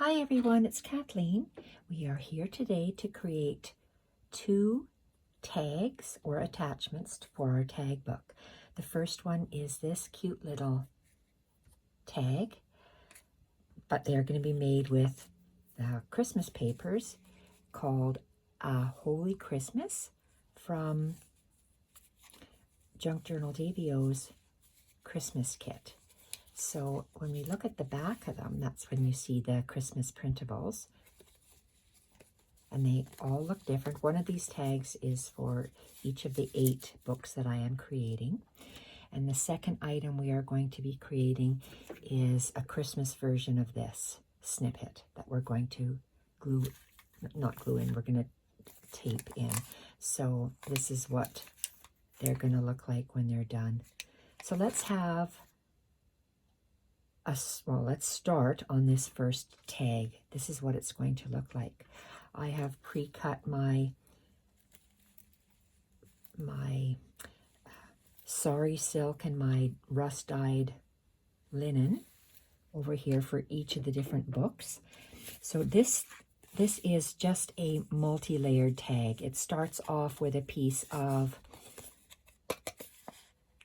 Hi everyone, it's Kathleen. We are here today to create 2 tags or attachments for our tag book. The first one is this cute little tag, but they're going to be made with Christmas papers called Holy Christmas from JunkJournalDavao's Christmas kit. So when we look at the back of them, that's when you see the Christmas printables. And they all look different. One of these tags is for each of the 8 books that I am creating. And the second item we are going to be creating is a Christmas version of this snippet that we're going to we're going to tape in. So this is what they're going to look like when they're done. So let's start on this first tag. This is what it's going to look like. I have pre-cut my sari silk and my rust-dyed linen over here for each of the different books. So this is just a multi-layered tag. It starts off with a piece of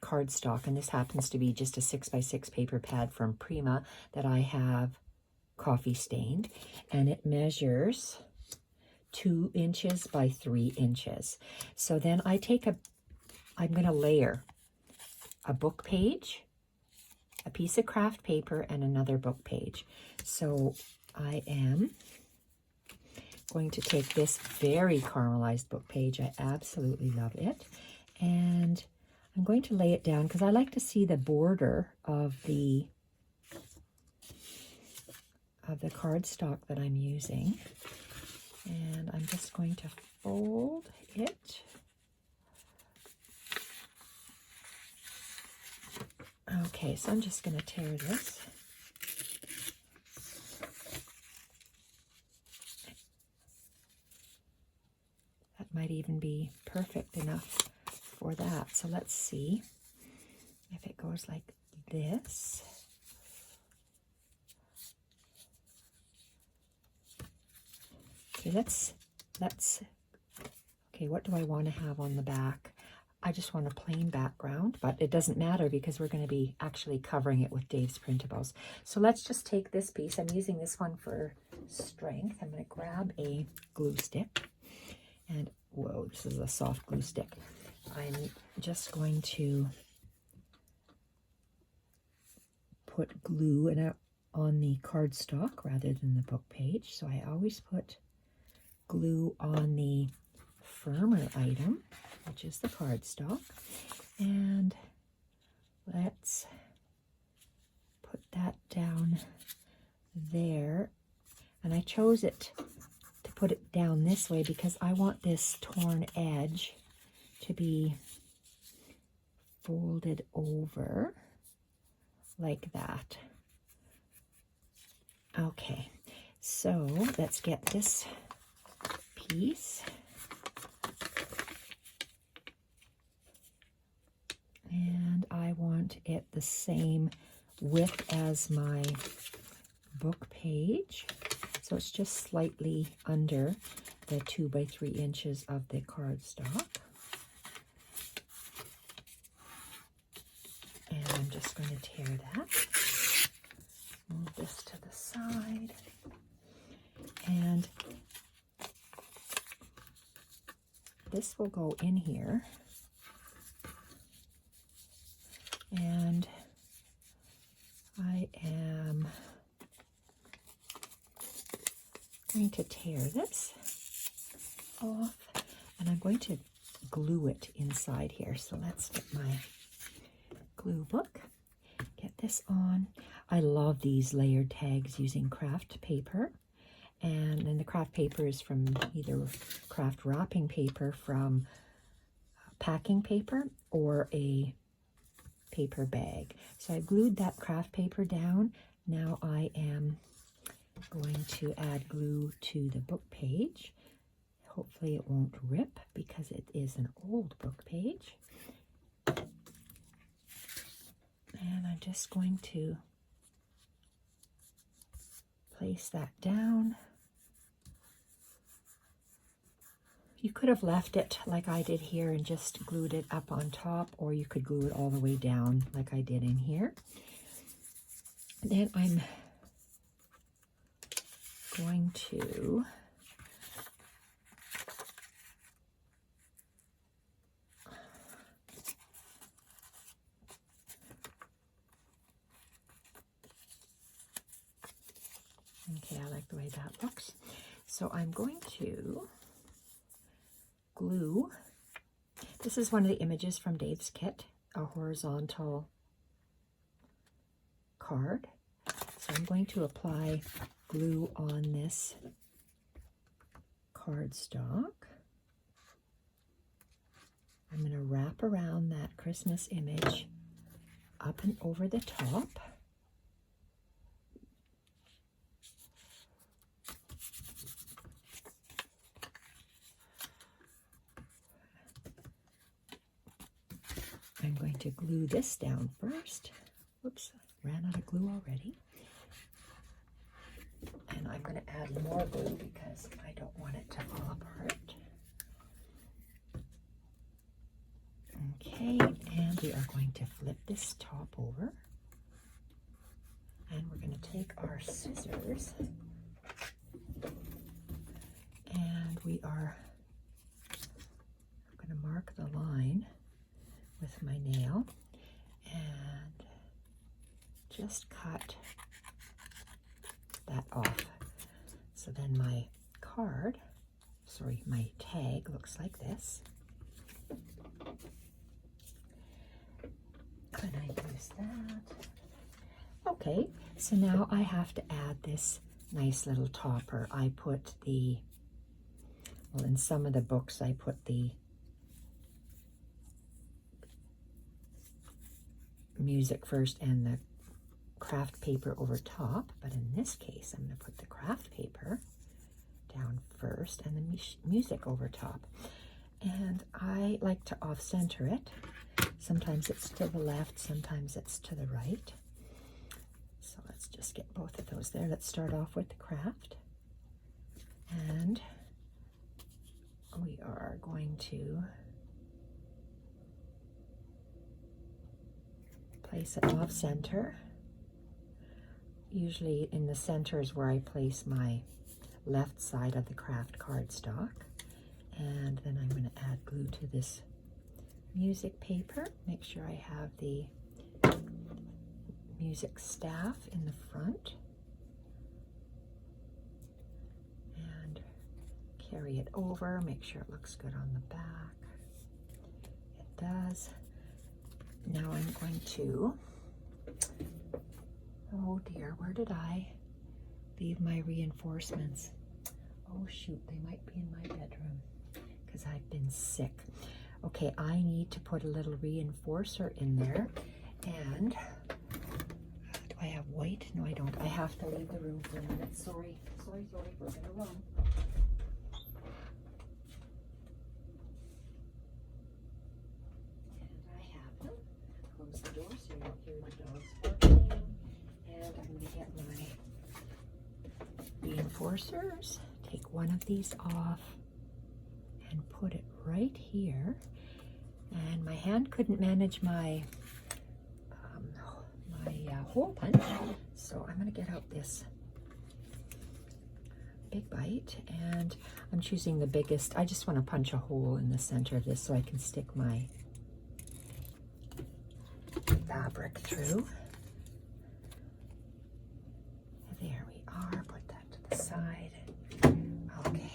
cardstock, and this happens to be just a 6x6 paper pad from Prima that I have coffee stained, and it measures 2 inches by 3 inches. So then I'm going to layer a book page, a piece of craft paper, and another book page. So I am going to take this very caramelized book page. I absolutely love it, and I'm going to lay it down because I like to see the border of the cardstock that I'm using. And I'm just going to fold it. Okay, so I'm just going to tear this. That might even be perfect enough for that. So let's see if it goes like this. Okay, okay, what do I want to have on the back? I just want a plain background, but it doesn't matter because we're going to be actually covering it with Dave's printables. So let's just take this piece. I'm using this one for strength. I'm going to grab a glue stick, and whoa, this is a soft glue stick. I'm just going to put glue on the cardstock rather than the book page. So I always put glue on the firmer item, which is the cardstock. And let's put that down there. And I chose it to put it down this way because I want this torn edge to be folded over like that. Okay, so let's get this piece. And I want it the same width as my book page. So it's just slightly under the 2 by 3 inches of the cardstock. And I'm just going to tear that. Move this to the side. And this will go in here. And I am going to tear this off, and I'm going to glue it inside here. So let's get my glue book, get this on. I love these layered tags using craft paper, and then the craft paper is from either craft wrapping paper from packing paper or a paper bag. So I glued that craft paper down. Now I am going to add glue to the book page. Hopefully it won't rip because it is an old book page. And I'm just going to place that down. You could have left it like I did here and just glued it up on top, or you could glue it all the way down like I did in here. And then I'm going to okay, I like the way that looks. So I'm going to glue. This is one of the images from Dave's kit, a horizontal card. So I'm going to apply glue on this cardstock. I'm going to wrap around that Christmas image up and over the top. I'm going to glue this down first. Whoops, ran out of glue already. And I'm going to add more glue because I don't want it to fall apart. Okay, and we are going to flip this top over. And we're going to take our scissors and we are going to mark the line with my nail and just cut that off. So then my card, sorry, my tag looks like this. Can I use that? Okay, so now I have to add this nice little topper. I put the, well, in some of the books I put the music first and the craft paper over top, but in this case I'm going to put the craft paper down first and the music over top. And I like to off-center it. Sometimes it's to the left, sometimes it's to the right. So let's just get both of those there. Let's start off with the craft. And we are going to place it off center. Usually in the center is where I place my left side of the craft cardstock. And then I'm going to add glue to this music paper. Make sure I have the music staff in the front. And carry it over. Make sure it looks good on the back. It does. Now I'm going to, oh dear, where did I leave my reinforcements? Oh shoot, they might be in my bedroom because I've been sick. Okay, I need to put a little reinforcer in there. And do I have white? No, I don't. I have to leave the room for a minute. Sorry, we're gonna run. Close the door so you don't hear the dogs barking. And I'm going to get my reinforcers, take one of these off and put it right here. And my hand couldn't manage my hole punch, so I'm going to get out this big bite, and I'm choosing the biggest. I just want to punch a hole in the center of this so I can stick my fabric through. There we are. Put that to the side. Okay.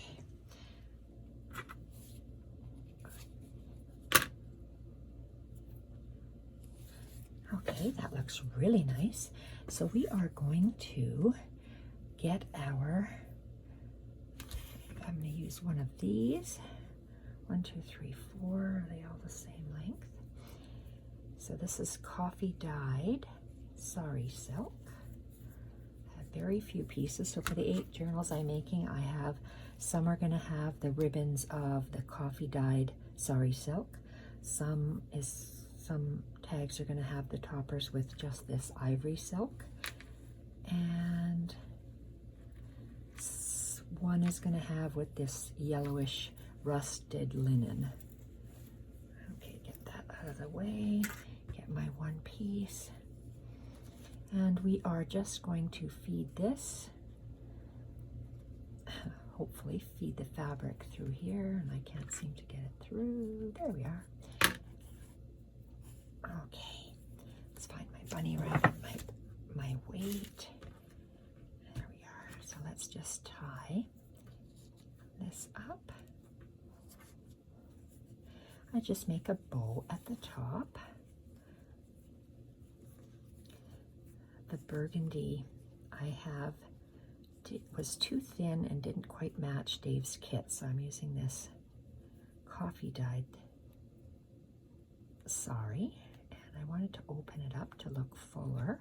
Okay, that looks really nice. So we are going to get our, I'm going to use one of these. 1, 2, 3, 4. Are they all the same length? So this is coffee dyed sari silk. I have very few pieces. So for the 8 journals I'm making, I have, some are going to have the ribbons of the coffee dyed sari silk. Some tags are going to have the toppers with just this ivory silk. And one is going to have with this yellowish rusted linen. Okay, get that out of the way. Get my one piece. And we are just going to feed this. Hopefully feed the fabric through here, and I can't seem to get it through. There we are. Okay, let's find my bunny rabbit, my weight. There we are. So let's just tie this up. I just make a bow at the top. The burgundy I have was too thin and didn't quite match Dave's kit, so I'm using this coffee dyed sari, and I wanted to open it up to look fuller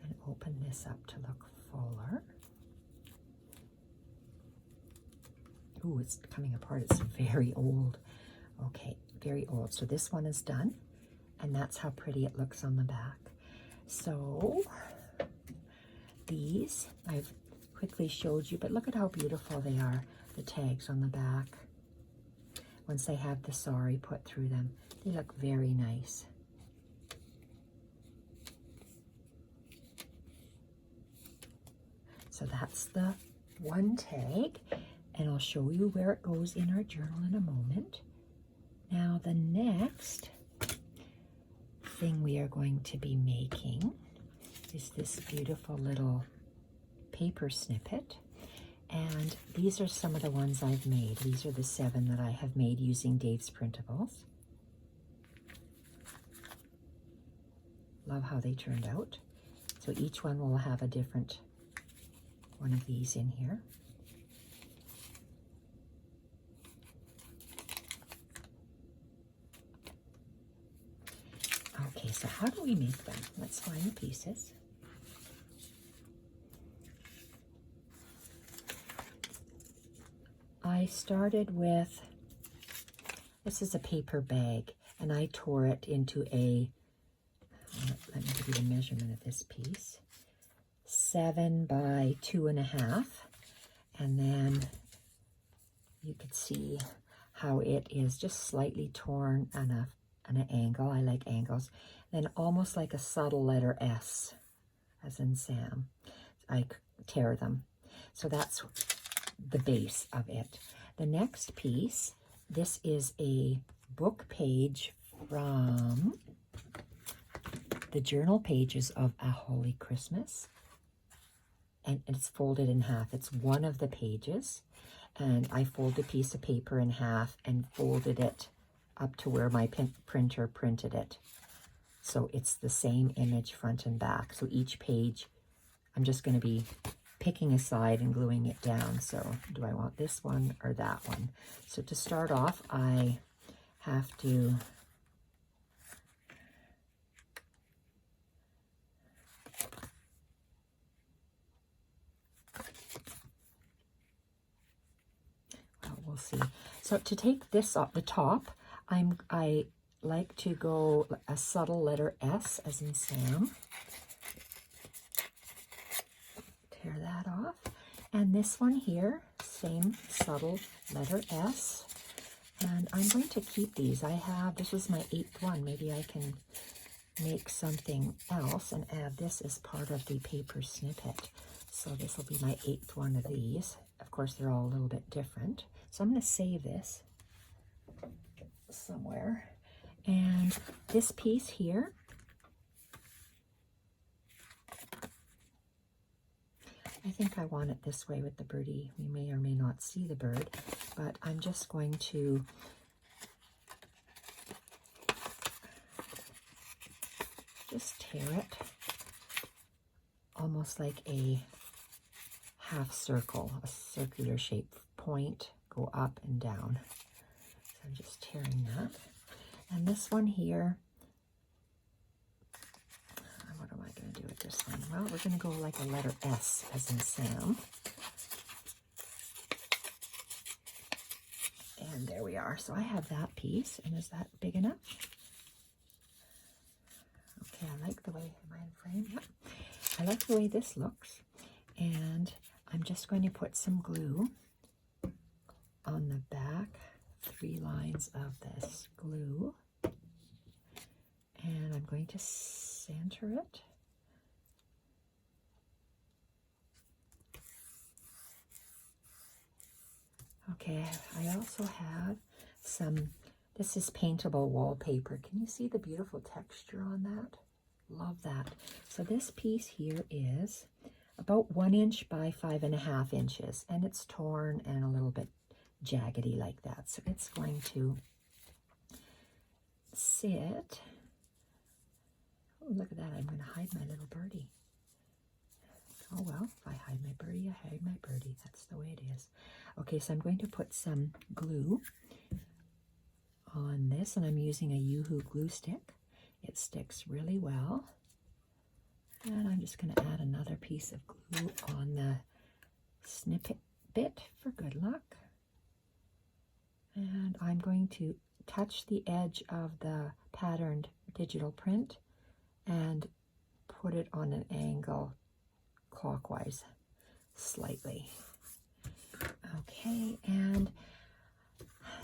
and open this up to look fuller. Ooh, it's coming apart. It's very old. Okay, very old. So this one is done, and that's how pretty it looks on the back. So these I've quickly showed you, but look at how beautiful they are, the tags on the back. Once they have the sari put through them, they look very nice. So that's the one tag, and I'll show you where it goes in our journal in a moment. Now the next thing we are going to be making is this beautiful little paper snippet, and these are some of the ones I've made. These are the 7 that I have made using Dave's printables. Love how they turned out. So each one will have a different one of these in here. Okay, so how do we make them? Let's find the pieces. I started with, this is a paper bag, and I tore it into a, let me give you the measurement of this piece, 7 by 2.5, and then you could see how it is just slightly torn on an angle. I like angles. Then almost like a subtle letter S, as in Sam. I tear them. So that's the base of it. The next piece, this is a book page from the journal pages of A Holy Christmas, and it's folded in half. It's one of the pages, and I folded a piece of paper in half and folded it up to where my printer printed it. So it's the same image front and back. So each page, I'm just going to be picking a side and gluing it down. So do I want this one or that one? So to start off, I have to we'll see. So to take this off the top, I like to go a subtle letter S, as in Sam. Tear that off. And this one here, same subtle letter S. And I'm going to keep these. This is my 8th one. Maybe I can make something else and add this as part of the paper snippet. So this will be my 8th one of these. Of course, they're all a little bit different. So I'm going to save this somewhere. And this piece here, I think I want it this way with the birdie. We may or may not see the bird, but I'm just going to just tear it almost like a half circle, a circular shape, point, go up and down. So I'm just tearing that. And this one here, what am I going to do with this one? Well, we're going to go like a letter S, as in Sam. And there we are. So I have that piece. And is that big enough? Okay, I like the way, am I in frame? Yep. I like the way this looks. And I'm just going to put some glue on the back 3 lines of this glue. And I'm going to center it. Okay, I also have some, this is paintable wallpaper. Can you see the beautiful texture on that? Love that. So this piece here is about 1 inch by 5.5 inches, and it's torn and a little bit jaggedy like that. So it's going to sit. Oh, look at that. I'm going to hide my little birdie. Oh, well, if I hide my birdie, I hide my birdie. That's the way it is. Okay, so I'm going to put some glue on this, and I'm using a Yoo-Hoo glue stick. It sticks really well. And I'm just going to add another piece of glue on the snippet bit for good luck. And I'm going to touch the edge of the patterned digital print and put it on an angle clockwise slightly. Okay, and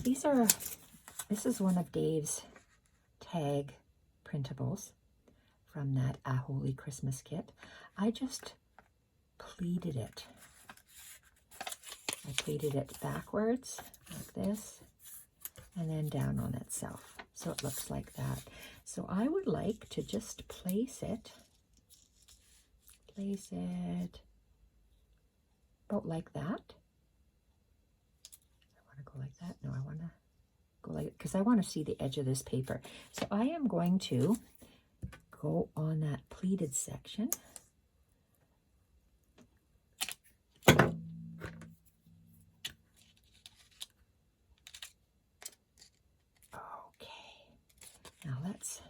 this is one of Dave's tag printables from that A Holy Christmas kit. I just pleated it. I pleated it backwards like this and then down on itself. So it looks like that. So I would like to just place it about like that. I want to go like that. No, I want to go like, because I want to see the edge of this paper. So I am going to go on that pleated section. Okay. Now let's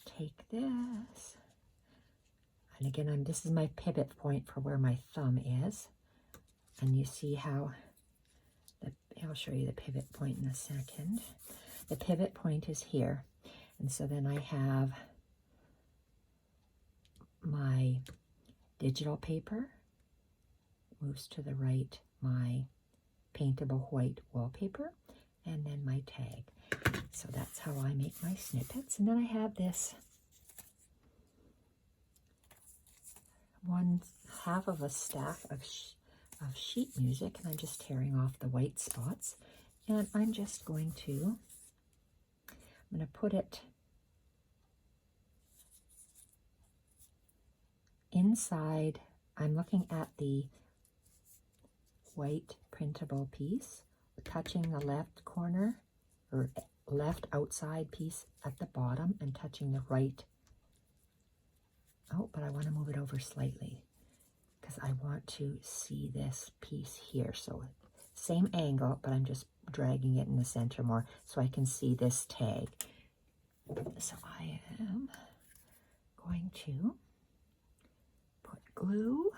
take this. And again, this is my pivot point for where my thumb is. And you see how, I'll show you the pivot point in a second. The pivot point is here. And so then I have my digital paper, moves to the right, my paintable white wallpaper, and then my tag. So that's how I make my snippets. And then I have this 1/2 of a stack of sheet music, and I'm just tearing off the white spots. And I'm just going to, put it inside. I'm looking at the white printable piece, touching the left corner, or left outside piece at the bottom, and touching the right. Oh, but I want to move it over slightly because I want to see this piece here. So same angle, but I'm just dragging it in the center more so I can see this tag. So I am going to put glue.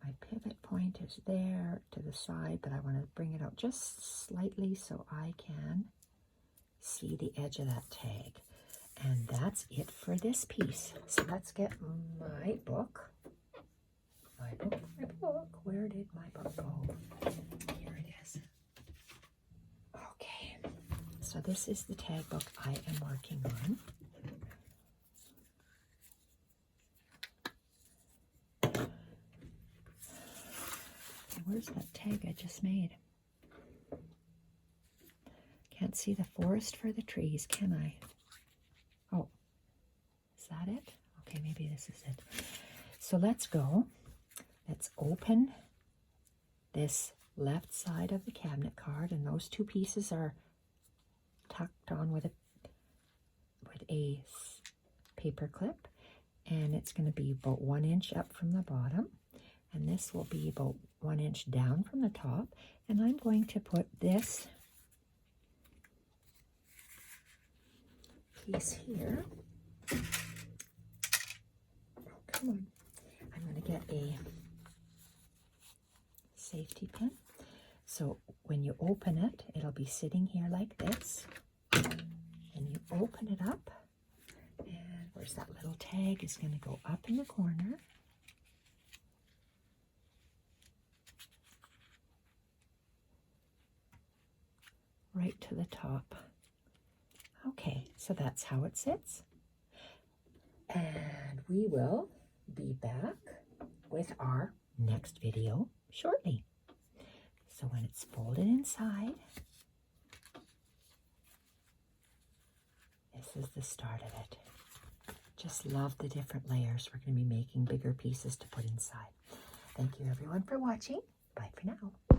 My pivot point is there to the side, but I want to bring it out just slightly so I can see the edge of that tag. And that's it for this piece. So let's get my book. My book. Where did my book go? Here it is. Okay. So this is the tag book I am working on. Where's that tag I just made? Can't see the forest for the trees, can I? Oh, is that it? Okay, maybe this is it. So let's go. Let's open this left side of the cabinet card, and those 2 pieces are tucked on with a paper clip, and it's going to be about 1 inch up from the bottom. And this will be about 1 inch down from the top. And I'm going to put this piece here. Oh, come on. I'm going to get a safety pin. So when you open it, it'll be sitting here like this. and you open it up, and where's that little tag is going to go up in the corner. Right to the top. Okay, so that's how it sits. And we will be back with our next video shortly. So when it's folded inside, this is the start of it. Just love the different layers. We're going to be making bigger pieces to put inside. Thank you everyone for watching. Bye for now.